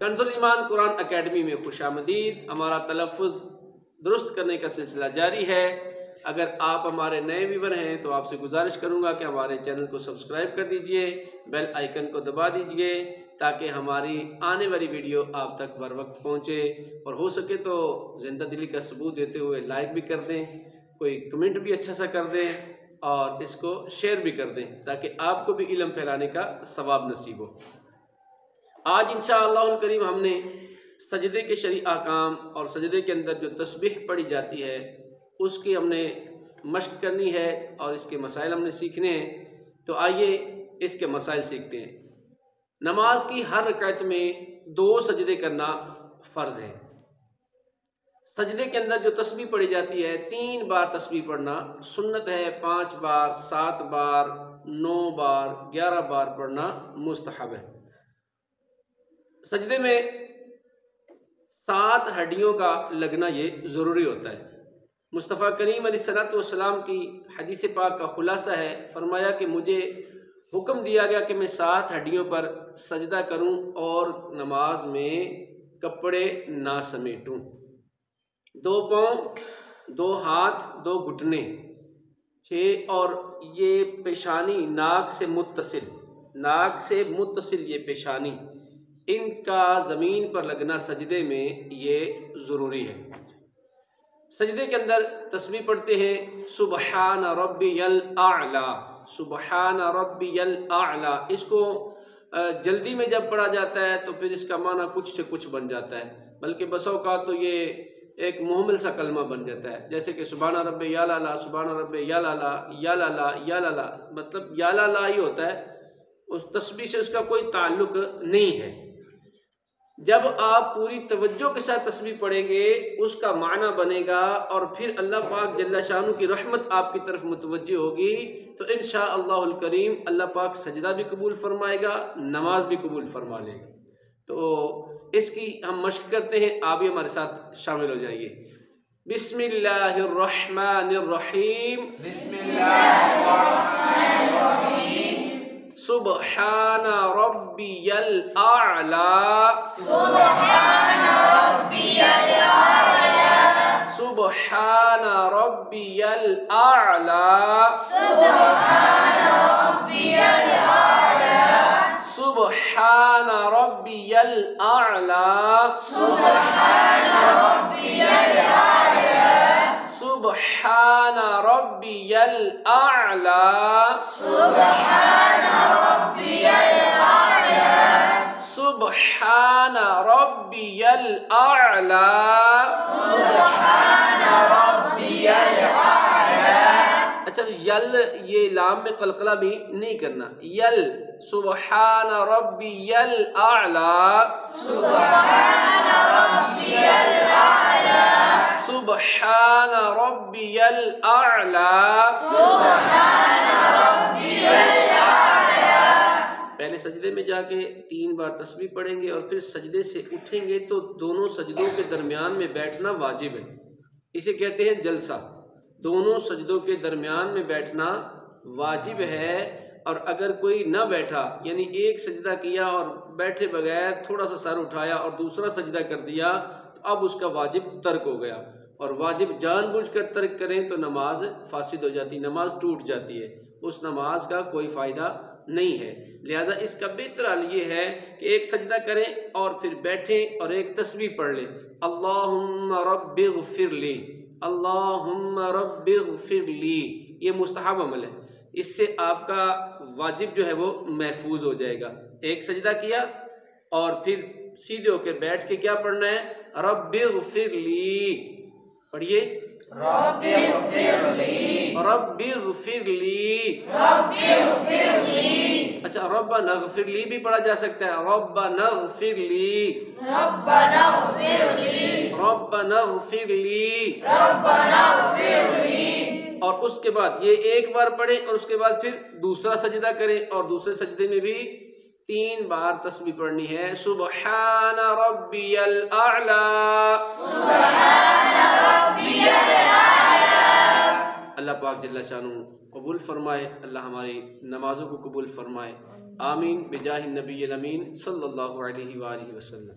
کنز الایمان قرآن academy میں خوش آمدید۔ ہمارا تلفظ درست کرنے کا سلسلہ جاری ہے۔ اگر آپ ہمارے نئے ویور ہیں تو آپ سے گزارش کروں گا کہ ہمارے چینل کو سبسکرائب کر دیجئے، بیل آئیکن کو دبا دیجئے تاکہ ہماری آنے والی ویڈیو آپ تک بر وقت پہنچے، اور ہو سکے تو زندہ دلی کا ثبوت دیتے ہوئے لائک بھی کر دیں، کوئی کمنٹ بھی اچھا سا کر دیں، اور اس کو شیئر بھی کر دیں تاکہ آپ کو بھی علم پھیلانے کا ثواب نصیب ہو۔ آج انشاءاللہ الکریم ہم نے سجدے کے شرعی احکام اور سجدے کے اندر جو تسبیح پڑھی جاتی ہے اس کی ہم نے مشق کرنی ہے اور اس کے مسائل ہم نے سیکھنے ہیں۔ تو آئیے اس کے مسائل سیکھتے ہیں۔ نماز کی ہر رکعت میں 2 سجدے کرنا فرض ہے۔ سجدے کے اندر جو تسبیح پڑھی جاتی ہے 3 بار تسبیح پڑھنا سنت ہے، 5 بار، 7 بار، 9 بار، 11 بار پڑھنا مستحب ہے۔ سجدے میں 7 ہڈیوں کا لگنا یہ ضروری ہوتا ہے۔ مصطفیٰ کریم علیہ السلام کی حدیث پاک کا خلاصہ ہے، فرمایا کہ مجھے حکم دیا گیا کہ میں 7 ہڈیوں پر سجدہ کروں اور نماز میں کپڑے نہ سمیٹوں۔ 2 پاؤں، 2 ہاتھ، 2 گھٹنے، 6 اور یہ پیشانی ناک سے متصل یہ پیشانی، ان کا زمین پر لگنا سجدے میں یہ ضروری ہے۔ سجدے کے اندر تسبیح پڑھتے ہیں سبحان ربی الاعلی، سبحان ربی الاعلی۔ اس کو جلدی میں جب پڑھا جاتا ہے تو پھر اس کا معنی کچھ سے کچھ بن جاتا ہے، بلکہ بسا اوقات تو یہ ایک محمل سا کلمہ بن جاتا ہے، جیسے کہ سبحان ربی یا لالا، سبحان ربی یا لالا، یا لالا، یا لالا، مطلب یا لالا ہی ہوتا ہے، اس تسبیح سے اس کا کوئی تعلق نہیں ہے۔ جب آپ پوری توجہ کے ساتھ تسبیح پڑھیں گے اس کا معنی بنے گا، اور پھر اللہ پاک جل شانہ کی رحمت آپ کی طرف متوجہ ہوگی تو انشاءاللہ الکریم اللہ پاک سجدہ بھی قبول فرمائے گا، نماز بھی قبول فرما لے گا۔ تو اس کی ہم مشق کرتے ہیں، آپ بھی ہمارے ساتھ شامل ہو جائیے۔ بسم اللہ الرحمن الرحیم، بسم اللہ الرحمن الرحیم، سبحان ربی الاعلی، سبحان ربی الاعلی، سبحان ربی الاعلی، سبحان ربی الاعلی، سبحان ربی الاعلی، سبحان ربی الاعلی، سبحان ربی الاعلی، سبحان ربی الاعلی، سبحان ربی الاعلی۔ سبحان ربی الاعلی۔ اچھا، یل یہ لام میں قلقلہ بھی نہیں کرنا، یل، سبحان ربی الاعلی، سبحان ربی الاعلی، سبحان ربی الاعلی۔ سبحان ربی الاعلی۔ پہلے سجدے میں جا کے 3 بار تسبیح پڑھیں گے اور پھر سجدے سے اٹھیں گے تو دونوں سجدوں کے درمیان میں بیٹھنا واجب ہے، اسے کہتے ہیں جلسہ۔ دونوں سجدوں کے درمیان میں بیٹھنا واجب ہے، اور اگر کوئی نہ بیٹھا یعنی ایک سجدہ کیا اور بیٹھے بغیر تھوڑا سا سر اٹھایا اور دوسرا سجدہ کر دیا تو اب اس کا واجب ترک ہو گیا، اور واجب جان بوجھ کر ترک کریں تو نماز فاسد ہو جاتی، نماز ٹوٹ جاتی ہے، اس نماز کا کوئی فائدہ نہیں ہے۔ لہذا اس کا بہتر حل یہ ہے کہ ایک سجدہ کریں اور پھر بیٹھیں اور ایک تسبیح پڑھ لیں، اللہم رب اغفر لی، اللہم رب اغفر لی۔ یہ مستحب عمل ہے، اس سے آپ کا واجب جو ہے وہ محفوظ ہو جائے گا۔ ایک سجدہ کیا اور پھر سیدھے ہو کے بیٹھ کے کیا پڑھنا ہے، رب اغفر لی، پڑھیے، رب اغفر لی، رب اغفر لی، رب اغفر لی۔ اچھا، ربنا اغفر لی بھی پڑھا جا سکتا ہے، ربنا اغفر لی، ربنا اغفر لی، ربنا اغفر لی۔ ربنا اغفر لی۔ اور اس کے بعد یہ ایک بار پڑھیں اور اس کے بعد پھر دوسرا سجدہ کریں، اور دوسرے سجدے میں بھی 3 بار تسبیح پڑھنی ہے، سبحان ربی الاعلی، سبحان ربی الاعلی۔ اللہ پاک جل شانہ قبول فرمائے، اللہ ہماری نمازوں کو قبول فرمائے، آمین بجاہ النبی الامین صلی اللہ علیہ وآلہ وسلم۔